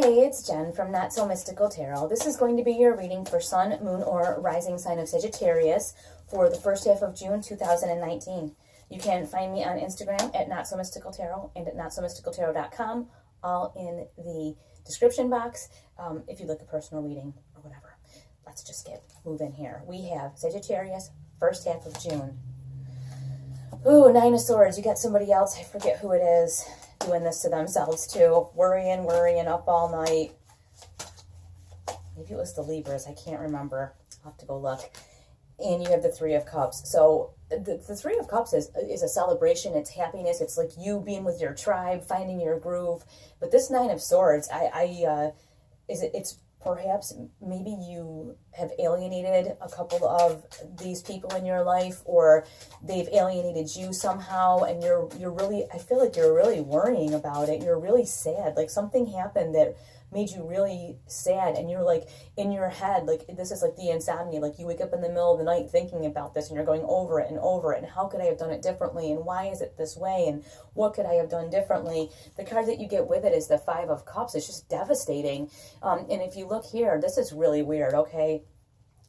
Hey, it's Jen from Not So Mystical Tarot. This is going to be your reading for Sun, Moon, or Rising sign of Sagittarius for the first half of June 2019. You can find me on Instagram at Not So Mystical Tarot and at NotSoMysticalTarot.com, all in the description box if you'd like a personal reading or whatever. Let's just get moving here. We have Sagittarius, first half of June. Ooh, Nine of Swords. You got somebody else, I forget who it is, doing this to themselves too. Worrying up all night. Maybe it was the Libras. I can't remember. I'll have to go look. And you have the Three of Cups. So the Three of Cups is a celebration. It's happiness. It's like you being with your tribe, finding your groove. But this Nine of Swords, it's perhaps maybe you have alienated a couple of these people in your life, or they've alienated you somehow, and you're really, I feel like you're really worrying about it. You're really sad. Like something happened that made you really sad, and you're like in your head, like this is like the insomnia, like you wake up in the middle of the night thinking about this, and you're going over it and over it, and how could I have done it differently, and why is it this way, and what could I have done differently? The card that you get with it is the Five of Cups. It's just devastating. And if you look here, this is really weird, okay?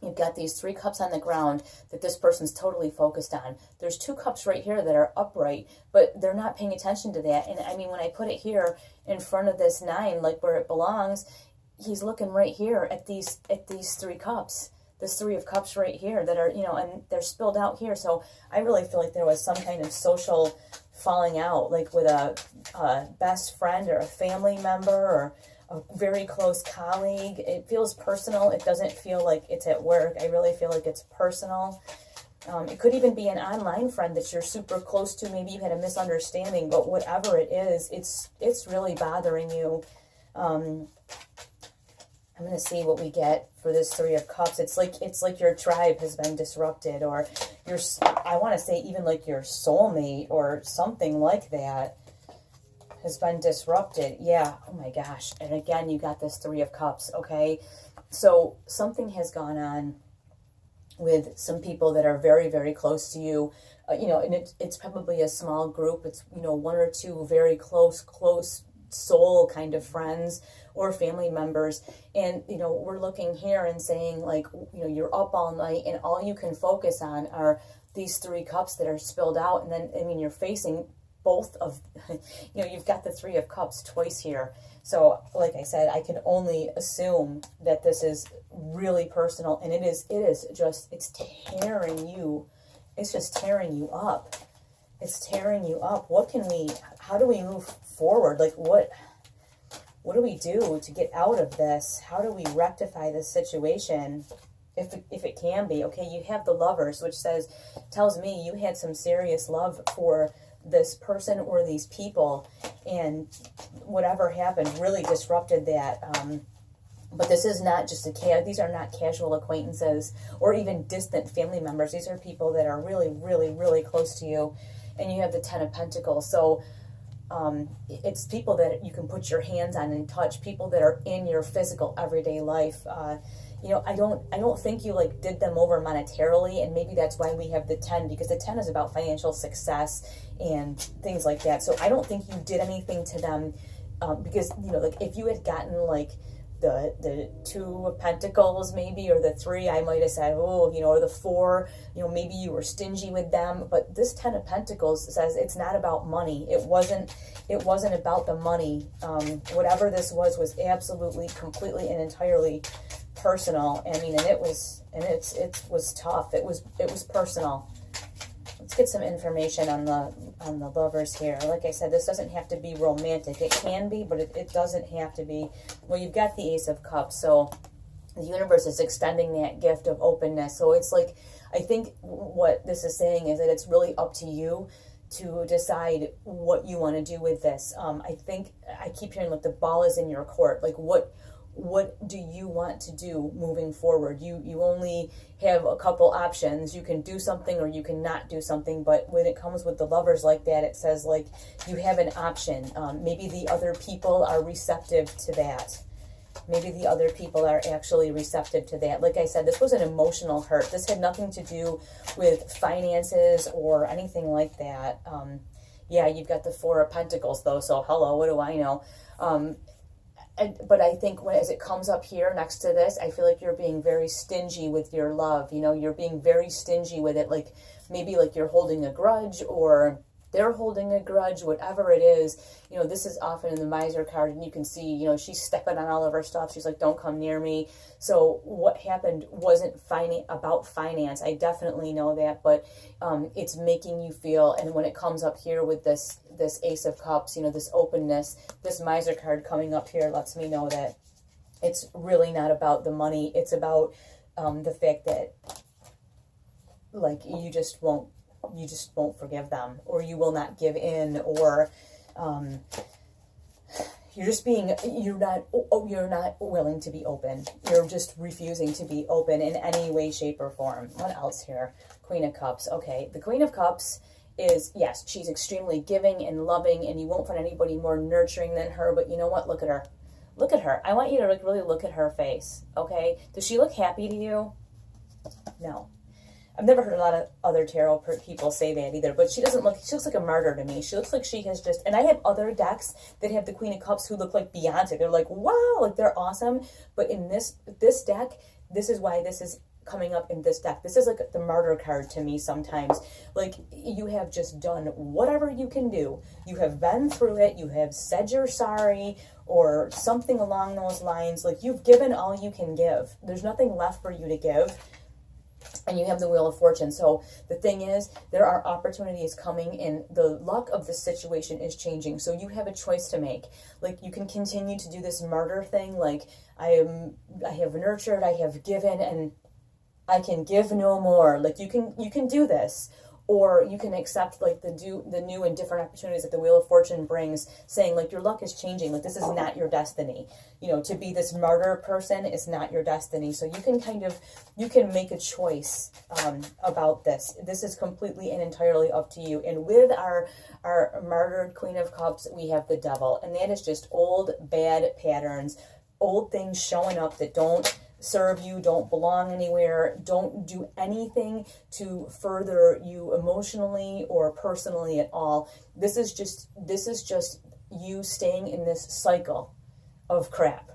You've got these three cups on the ground that this person's totally focused on. There's two cups right here that are upright, but they're not paying attention to that. And I mean, when I put it here in front of this nine, like where it belongs, he's looking right here at these three cups. This Three of Cups right here that are, you know, and they're spilled out here. So I really feel like there was some kind of social falling out, like with a best friend or a family member or a very close colleague. It feels personal. It doesn't feel like it's at work. I really feel like it's personal. It could even be an online friend that you're super close to. Maybe you had a misunderstanding, but whatever it is, it's really bothering you. I'm going to see what we get for this Three of Cups. It's like your tribe has been disrupted, or I want to say even like your soulmate or something like that has been disrupted. Yeah, oh my gosh. And again, you got this Three of Cups, okay? So something has gone on with some people that are very, very close to you. You know, and it's probably a small group. It's, you know, one or two very close soul kind of friends or family members. And, you know, we're looking here and saying, like, you know, you're up all night and all you can focus on are these three cups that are spilled out. And then, I mean, you're facing both of, you know, you've got the Three of Cups twice here. So like I said, I can only assume that this is really personal, and it is just, it's tearing you. It's just tearing you up. It's tearing you up. How do we move forward? Like what do we do to get out of this? How do we rectify this situation? If it can be, okay, you have the Lovers, which tells me you had some serious love for this person or these people, and whatever happened really disrupted that. But this is not just these are not casual acquaintances or even distant family members. These are people that are really, really, really close to you. And you have the Ten of Pentacles. So it's people that you can put your hands on and touch, people that are in your physical everyday life. You know, I don't think you like did them over monetarily, and maybe that's why we have the 10, because the 10 is about financial success and things like that. So I don't think you did anything to them because, you know, like if you had gotten like the Two of Pentacles maybe, or the Three, I might have said, oh, you know, or the Four, you know, maybe you were stingy with them. But this Ten of Pentacles says it's not about money. It wasn't about the money. Whatever this was absolutely, completely, and entirely personal. I mean, and it was tough. It was personal. Let's get some information on the Lovers here. Like I said, this doesn't have to be romantic. It can be, but it doesn't have to be. Well, you've got the Ace of Cups, so the universe is extending that gift of openness. So it's like, I think what this is saying is that it's really up to you to decide what you want to do with this. I think I keep hearing like the ball is in your court. Like what do you want to do moving forward? You only have a couple options. You can do something or you can not do something. But when it comes with the Lovers like that, it says like you have an option. Maybe the other people are receptive to that. Maybe the other people are actually receptive to that. Like I said, this was an emotional hurt. This had nothing to do with finances or anything like that. Yeah, you've got the Four of Pentacles though. So hello, what do I know? but I think as it comes up here next to this, I feel like you're being very stingy with your love. You know, you're being very stingy with it. Like maybe like you're holding a grudge, or they're holding a grudge, whatever it is. You know, this is often in the miser card, and you can see, you know, she's stepping on all of her stuff. She's like, don't come near me. So what happened wasn't about finance. I definitely know that, but it's making you feel, and when it comes up here with this Ace of Cups, you know, this openness, this miser card coming up here lets me know that it's really not about the money. It's about the fact that, like, you just won't forgive them, or you will not give in, or you're not willing to be open. You're just refusing to be open in any way, shape, or form. What else here? Queen of Cups. Okay, the Queen of Cups is, yes, she's extremely giving and loving, and you won't find anybody more nurturing than her, but you know what? Look at her. Look at her. I want you to like really look at her face, okay? Does she look happy to you? No. I've never heard a lot of other tarot people say that either, but she looks like a martyr to me. She looks like she has just, and I have other decks that have the Queen of Cups who look like Beyonce. They're like, wow, like they're awesome. But in this deck, this is why this is coming up in this deck. This is like the martyr card to me sometimes. Like, you have just done whatever you can do. You have been through it. You have said you're sorry or something along those lines. Like, you've given all you can give. There's nothing left for you to give. And you have the Wheel of Fortune. So the thing is, there are opportunities coming in. The luck of the situation is changing. So you have a choice to make. Like, you can continue to do this martyr thing. Like, I have nurtured, I have given, and I can give no more. Like, you can do this. Or you can accept like the new and different opportunities that the Wheel of Fortune brings, saying like your luck is changing. Like, this is not your destiny. You know, to be this martyr person is not your destiny. So you can make a choice about this. This is completely and entirely up to you. And with our martyred Queen of Cups, we have the Devil. And that is just old bad patterns, old things showing up that don't serve you, don't belong anywhere, don't do anything to further you emotionally or personally at all. This is just you staying in this cycle of crap.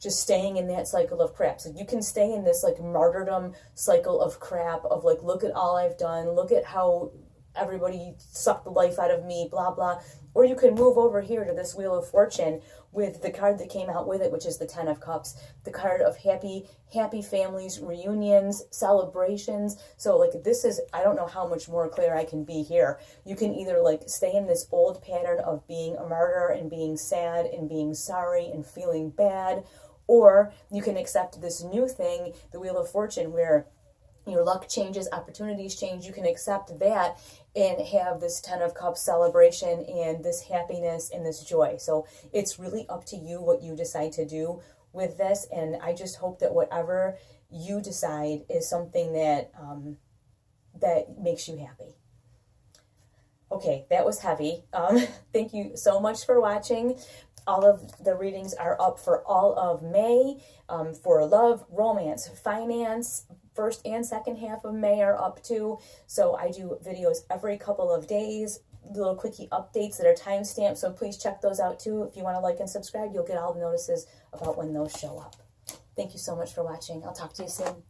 Just staying in that cycle of crap. So you can stay in this like martyrdom cycle of crap of like, look at all I've done, look at how everybody sucked the life out of me, blah, blah. Or you can move over here to this Wheel of Fortune with the card that came out with it, which is the Ten of Cups, the card of happy families, reunions, celebrations. So like, this is, I don't know how much more clear I can be here. You can either like stay in this old pattern of being a martyr and being sad and being sorry and feeling bad, or you can accept this new thing, the Wheel of Fortune, where your luck changes, opportunities change. You can accept that and have this Ten of Cups celebration and this happiness and this joy. So it's really up to you what you decide to do with this. And I just hope that whatever you decide is something that that makes you happy. Okay, that was heavy. Thank you so much for watching. All of the readings are up for all of May, for love, romance, finance. First and second half of May are up too. So I do videos every couple of days, little quickie updates that are timestamped. So please check those out too. If you want to like and subscribe, you'll get all the notices about when those show up. Thank you so much for watching. I'll talk to you soon.